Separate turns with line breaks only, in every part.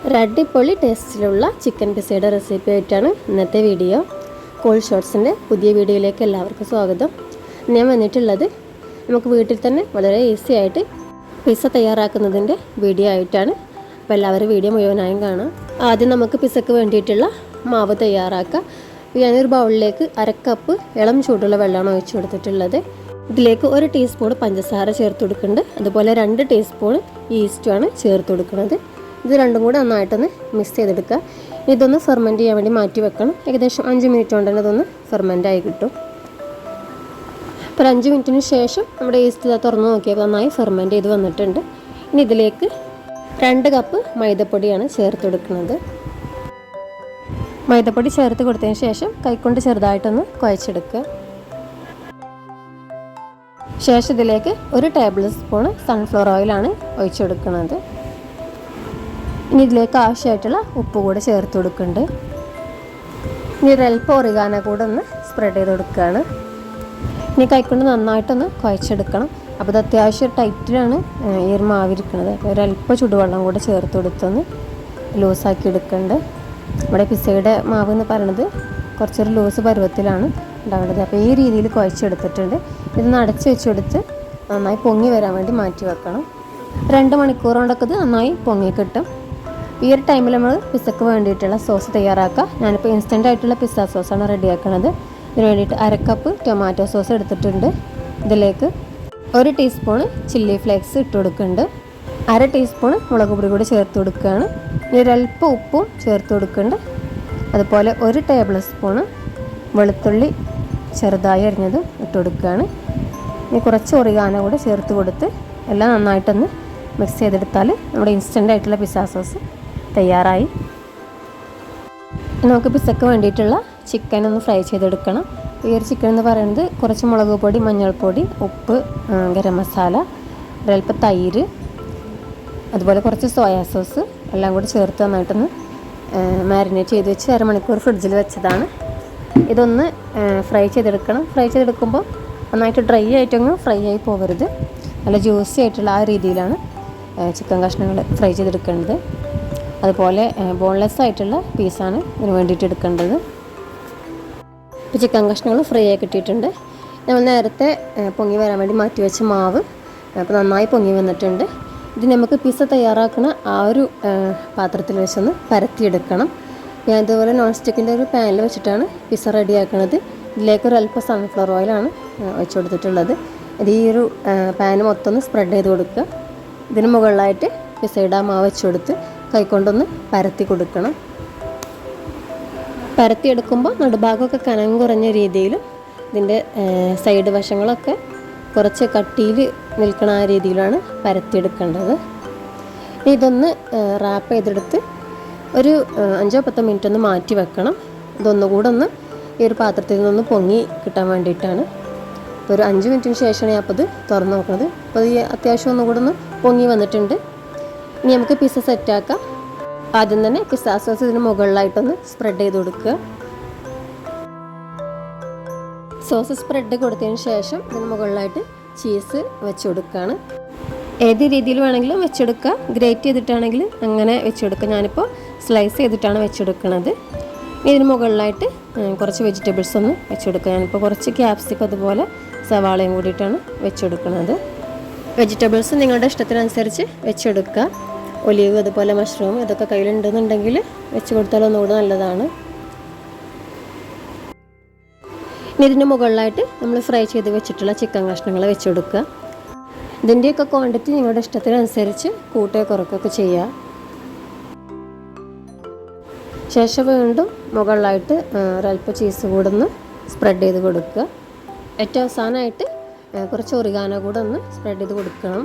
ഒരു അടിപൊളി ടേസ്റ്റിലുള്ള chicken പിസയുടെ recipe ആയിട്ടാണ് ഇന്നത്തെ വീഡിയോ. കോൾ ഷോർട്സിൻ്റെ പുതിയ വീഡിയോയിലേക്ക് എല്ലാവർക്കും സ്വാഗതം. ഞാൻ വന്നിട്ടുള്ളത് നമുക്ക് വീട്ടിൽ തന്നെ വളരെ ഈസി ആയിട്ട് പിസ്സ തയ്യാറാക്കുന്നതിൻ്റെ വീഡിയോ ആയിട്ടാണ്. അപ്പോൾ എല്ലാവരും വീഡിയോ മുഴുവനായും കാണാം. ആദ്യം നമുക്ക് പിസ്സക്ക് വേണ്ടിയിട്ടുള്ള മാവ് തയ്യാറാക്കാം. ഞാനൊരു ബൗളിലേക്ക് 1/2 കപ്പ് ഇളം ചൂടുള്ള വെള്ളമാണ് ഒഴിച്ചു കൊടുത്തിട്ടുള്ളത്. ഇതിലേക്ക് 1 ടീസ്പൂൺ പഞ്ചസാര ചേർത്ത് കൊടുക്കുന്നുണ്ട്. അതുപോലെ 2 ടീസ്പൂൺ ഈസ്റ്റുമാണ് ചേർത്ത് കൊടുക്കുന്നത്. ഇത് രണ്ടും കൂടെ നന്നായിട്ടൊന്ന് മിക്സ് ചെയ്തെടുക്കുക. ഇതൊന്ന് ഫെർമെൻറ്റ് ചെയ്യാൻ വേണ്ടി മാറ്റി വെക്കണം. ഏകദേശം 5 മിനിറ്റ് കൊണ്ട് തന്നെ ഇതൊന്ന് ഫെർമെൻ്റായി കിട്ടും. അപ്പോൾ 5 മിനിറ്റിന് ശേഷം നമ്മുടെ ഈസ്റ്റ് തുറന്ന് നോക്കിയപ്പോൾ നന്നായി ഫെർമെൻറ്റ് ചെയ്ത് വന്നിട്ടുണ്ട്. ഇനി ഇതിലേക്ക് 2 കപ്പ് മൈദപ്പൊടിയാണ് ചേർത്ത് കൊടുക്കുന്നത്. മൈദപ്പൊടി ചേർത്ത് കൊടുത്തതിന് ശേഷം കൈകൊണ്ട് ചെറുതായിട്ടൊന്ന് കുഴച്ചെടുക്കുക. ശേഷം ഇതിലേക്ക് 1 ടേബിൾ സ്പൂൺ സൺഫ്ലവർ ഓയിലാണ് ഒഴിച്ചു കൊടുക്കുന്നത്. ഇനി ഇതിലേക്ക് ആവശ്യമായിട്ടുള്ള ഉപ്പ് കൂടെ ചേർത്ത് കൊടുക്കുന്നുണ്ട്. ഇനി ഒരൽപ്പം ഒറിഗാനോ കൂടെ ഒന്ന് സ്പ്രെഡ് ചെയ്ത് കൊടുക്കുകയാണ്. ഇനി കൈക്കൊണ്ട് നന്നായിട്ടൊന്ന് കുഴച്ചെടുക്കണം. അപ്പോൾ ഇത് അത്യാവശ്യം ടൈറ്റിലാണ് ഈ ഒരു മാവിരിക്കുന്നത്. അപ്പോൾ ഒരൽപ്പം ചുടുവെള്ളം കൂടെ ചേർത്ത് കൊടുത്തൊന്ന് ലൂസാക്കി എടുക്കുന്നുണ്ട്. നമ്മുടെ പിസ്സയുടെ മാവ് എന്ന് പറയുന്നത് കുറച്ചൊരു ലൂസ് പരുവത്തിലാണ് ഉണ്ടാവേണ്ടത്. അപ്പോൾ ഈ രീതിയിൽ കുഴച്ചെടുത്തിട്ടുണ്ട്. ഇതൊന്ന് അടച്ച് വെച്ചെടുത്ത് നന്നായി പൊങ്ങി വരാൻ വേണ്ടി മാറ്റി വെക്കണം. 2 മണിക്കൂർ കൊണ്ടൊക്കെ ഇത് നന്നായി പൊങ്ങി കിട്ടും. ഈ ഒരു ടൈമിൽ നമ്മൾ പിസ്സക്ക് വേണ്ടിയിട്ടുള്ള സോസ് തയ്യാറാക്കുക. ഞാനിപ്പോൾ ഇൻസ്റ്റൻ്റ് ആയിട്ടുള്ള പിസ്സ സോസാണ് റെഡിയാക്കുന്നത്. ഇതിന് വേണ്ടിയിട്ട് 1/2 കപ്പ് ടൊമാറ്റോ സോസ് എടുത്തിട്ടുണ്ട്. ഇതിലേക്ക് 1 ടീസ്പൂൺ ചില്ലി ഫ്ലേക്സ് ഇട്ട് കൊടുക്കുന്നുണ്ട്. 1/2 ടീസ്പൂൺ മുളക് പൊടി കൂടി ചേർത്ത് കൊടുക്കുകയാണ്. ഇനി ഒരൽപ്പം ഉപ്പും ചേർത്ത് കൊടുക്കുന്നുണ്ട്. അതുപോലെ 1 ടേബിൾ സ്പൂണ് വെളുത്തുള്ളി ചെറുതായി അരിഞ്ഞതും ഇട്ട് കൊടുക്കുകയാണ്. ഇനി കുറച്ച് ഒറിഗാനോ കൂടെ ചേർത്ത് കൊടുത്ത് എല്ലാം നന്നായിട്ടൊന്ന് മിക്സ് ചെയ്തെടുത്താൽ നമ്മുടെ ഇൻസ്റ്റൻ്റ് ആയിട്ടുള്ള പിസ്സ സോസ് തയ്യാറായി. നമുക്ക് പിസ്സക്ക് വേണ്ടിയിട്ടുള്ള ചിക്കൻ ഒന്ന് ഫ്രൈ ചെയ്തെടുക്കണം. ഈ ഒരു ചിക്കൻ എന്ന് പറയുന്നത് കുറച്ച് മുളക് പൊടി, മഞ്ഞൾപ്പൊടി, ഉപ്പ്, ഗരം മസാല, ഒരൽപ്പം തൈര്, അതുപോലെ കുറച്ച് സോയാ സോസ് എല്ലാം കൂടി ചേർത്ത് നന്നായിട്ടൊന്ന് മാരിനേറ്റ് ചെയ്ത് വെച്ച് 1/2 മണിക്കൂർ ഫ്രിഡ്ജിൽ വെച്ചതാണ്. ഇതൊന്ന് ഫ്രൈ ചെയ്തെടുക്കണം. ഫ്രൈ ചെയ്തെടുക്കുമ്പോൾ നന്നായിട്ട് ഡ്രൈ ആയിട്ടൊന്നും ഫ്രൈ ആയി പോകരുത്. നല്ല ജ്യൂസി ആയിട്ടുള്ള ആ രീതിയിലാണ് ചിക്കൻ കഷ്ണങ്ങൾ ഫ്രൈ ചെയ്തെടുക്കേണ്ടത്. അതുപോലെ ബോൺലെസ് ആയിട്ടുള്ള പീസാണ് ഇതിന് വേണ്ടിയിട്ട് എടുക്കേണ്ടത്. ഇപ്പോൾ ചിക്കൻ കഷ്ണങ്ങൾ ഫ്രൈ ആയി കിട്ടിയിട്ടുണ്ട്. നമ്മൾ നേരത്തെ പൊങ്ങി വരാൻ വേണ്ടി മാറ്റി വെച്ച മാവ് അപ്പോൾ നന്നായി പൊങ്ങി വന്നിട്ടുണ്ട്. ഇത് നമുക്ക് പിസ്സ തയ്യാറാക്കുന്ന ആ ഒരു പാത്രത്തിൽ വെച്ചൊന്ന് പരത്തിയെടുക്കണം. ഞാൻ ഇതുപോലെ നോൺ സ്റ്റിക്കിൻ്റെ ഒരു പാനിൽ വെച്ചിട്ടാണ് പിസ്സ റെഡിയാക്കുന്നത്. ഇതിലേക്ക് ഒരൽപ്പം സൺഫ്ലവർ ഓയിലാണ് വെച്ച് കൊടുത്തിട്ടുള്ളത്. ഇത് ഈ ഒരു പാന് മൊത്തം ഒന്ന് സ്പ്രെഡ് ചെയ്ത് കൊടുക്കുക. ഇതിന് മുകളിലായിട്ട് പിസ്സയുടെ ആ മാവ് വെച്ച് കൊടുത്ത് കൈക്കൊണ്ടൊന്ന് പരത്തി കൊടുക്കണം. പരത്തിയെടുക്കുമ്പോൾ നടുഭാഗമൊക്കെ കനം കുറഞ്ഞ രീതിയിലും ഇതിൻ്റെ സൈഡ് വശങ്ങളൊക്കെ കുറച്ച് കട്ടിയിൽ നിൽക്കണ ആ രീതിയിലാണ് പരത്തിയെടുക്കേണ്ടത്. ഇതൊന്ന് റാപ്പ് ചെയ്തെടുത്ത് ഒരു 5-10 മിനിറ്റ് ഒന്ന് മാറ്റി വെക്കണം. ഇതൊന്നുകൂടെ ഒന്ന് ഈ ഒരു പാത്രത്തിൽ നിന്നൊന്ന് പൊങ്ങി കിട്ടാൻ വേണ്ടിയിട്ടാണ്. ഇപ്പോൾ ഒരു 5 മിനിറ്റിന് ശേഷമാണ് ഞാൻ അപ്പോൾ ഇത് തുറന്ന് നോക്കുന്നത്. അപ്പോൾ ഈ അത്യാവശ്യം ഒന്നുകൂടെ ഒന്ന് പൊങ്ങി വന്നിട്ടുണ്ട്. ഇനി നമുക്ക് പിസ്സ സെറ്റാക്കാം. ആദ്യം തന്നെ പിസ്സ സോസ് ഇതിന് മുകളിലായിട്ടൊന്ന് സ്പ്രെഡ് ചെയ്ത് കൊടുക്കുക. സോസ് സ്പ്രെഡ് കൊടുത്തതിന് ശേഷം ഇതിന് മുകളിലായിട്ട് ചീസ് വെച്ച് കൊടുക്കുകയാണ്. ഏത് രീതിയിൽ വേണമെങ്കിലും വെച്ചെടുക്കുക. ഗ്രേറ്റ് ചെയ്തിട്ടാണെങ്കിൽ അങ്ങനെ വെച്ചെടുക്കുക. ഞാനിപ്പോൾ സ്ലൈസ് ചെയ്തിട്ടാണ് വെച്ചെടുക്കുന്നത്. ഇതിന് മുകളിലായിട്ട് കുറച്ച് വെജിറ്റബിൾസ് ഒന്ന് വെച്ചെടുക്കുക. ഞാനിപ്പോൾ കുറച്ച് ക്യാപ്സിക്കം അതുപോലെ സവാളയും കൂടിയിട്ടാണ് വെച്ചെടുക്കുന്നത്. വെജിറ്റബിൾസ് നിങ്ങളുടെ ഇഷ്ടത്തിനനുസരിച്ച് വെച്ചെടുക്കുക. ഒലീവ് അതുപോലെ മഷ്റൂം ഇതൊക്കെ കയ്യിലുണ്ടെന്നുണ്ടെങ്കിൽ വെച്ച് കൊടുത്താൽ ഒന്നുകൂടെ നല്ലതാണ്. ഇനി ഇതിൻ്റെ മുകളിലായിട്ട് നമ്മൾ ഫ്രൈ ചെയ്ത് വെച്ചിട്ടുള്ള ചിക്കൻ കഷ്ണങ്ങൾ വെച്ചെടുക്കുക. ഇതിൻ്റെയൊക്കെ ക്വാണ്ടിറ്റി നിങ്ങളുടെ ഇഷ്ടത്തിനനുസരിച്ച് കൂട്ടുകയോ കുറയ്ക്കുകയൊക്കെ ചെയ്യുക. ശേഷം വീണ്ടും മുകളിലായിട്ട് ഒരൽപ്പം ചീസ് കൂടെ ഒന്ന് സ്പ്രെഡ് ചെയ്ത് കൊടുക്കുക. ഏറ്റവും അവസാനമായിട്ട് കുറച്ച് ഒറിഗാനോ കൂടെ ഒന്ന് സ്പ്രെഡ് ചെയ്ത് കൊടുക്കണം.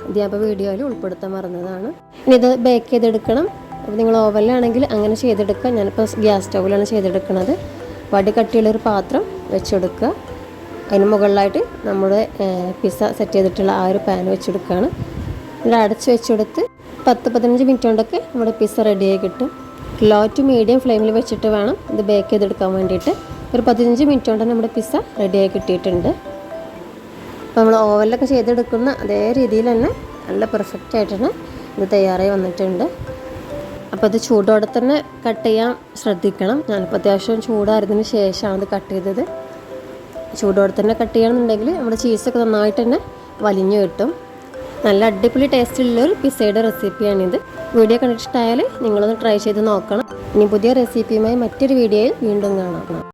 ഇത് ഞാൻ ഇപ്പോൾ വീഡിയോയിൽ ഉൾപ്പെടുത്താൻ മറന്നതാണ്. ഇനി ഇത് ബേക്ക് ചെയ്തെടുക്കണം. അപ്പോൾ നിങ്ങൾ ഓവനിലാണെങ്കിൽ അങ്ങനെ ചെയ്തെടുക്കുക. ഞാനിപ്പോൾ ഗ്യാസ് സ്റ്റൗവിലാണ് ചെയ്തെടുക്കുന്നത്. വടി കട്ടിയുള്ളൊരു പാത്രം വെച്ചെടുക്കുക. അതിന് മുകളിലായിട്ട് നമ്മുടെ പിസ്സ സെറ്റ് ചെയ്തിട്ടുള്ള ആ ഒരു പാൻ വെച്ചെടുക്കുകയാണ്. ഇത് അടച്ച് വെച്ചെടുത്ത് 10-15 മിനിറ്റ് കൊണ്ടൊക്കെ നമ്മുടെ പിസ്സ റെഡിയായി കിട്ടും. ലോ ടു മീഡിയം ഫ്ലെയിമിൽ വെച്ചിട്ട് വേണം ഇത് ബേക്ക് ചെയ്തെടുക്കാൻ വേണ്ടിയിട്ട്. ഒരു 15 മിനിറ്റ് കൊണ്ട് നമ്മുടെ പിസ്സ റെഡിയായി കിട്ടിയിട്ടുണ്ട്. അപ്പോൾ നമ്മൾ ഓവനിലൊക്കെ ചെയ്തെടുക്കുന്ന അതേ രീതിയിൽ തന്നെ നല്ല പെർഫെക്റ്റ് ആയിട്ട് തന്നെ ഇത് തയ്യാറായി വന്നിട്ടുണ്ട്. അപ്പോൾ ഇത് ചൂടോടെ തന്നെ കട്ട് ചെയ്യാൻ ശ്രദ്ധിക്കണം. ഞാനിപ്പോൾ അത്യാവശ്യം ചൂടായതിന് ശേഷമാണ് ഇത് കട്ട് ചെയ്തത്. ചൂടോടെ തന്നെ കട്ട് ചെയ്യണമെന്നുണ്ടെങ്കിൽ നമ്മുടെ ചീസൊക്കെ നന്നായിട്ട് തന്നെ വലിഞ്ഞു കിട്ടും. നല്ല അടിപൊളി ടേസ്റ്റുള്ളൊരു പിസ്സയുടെ റെസിപ്പിയാണിത്. വീഡിയോ കണ്ടിട്ടായാൽ നിങ്ങളൊന്ന് ട്രൈ ചെയ്ത് നോക്കണം. ഇനി പുതിയ റെസിപ്പിയുമായി മറ്റൊരു വീഡിയോയിൽ വീണ്ടും കാണാം.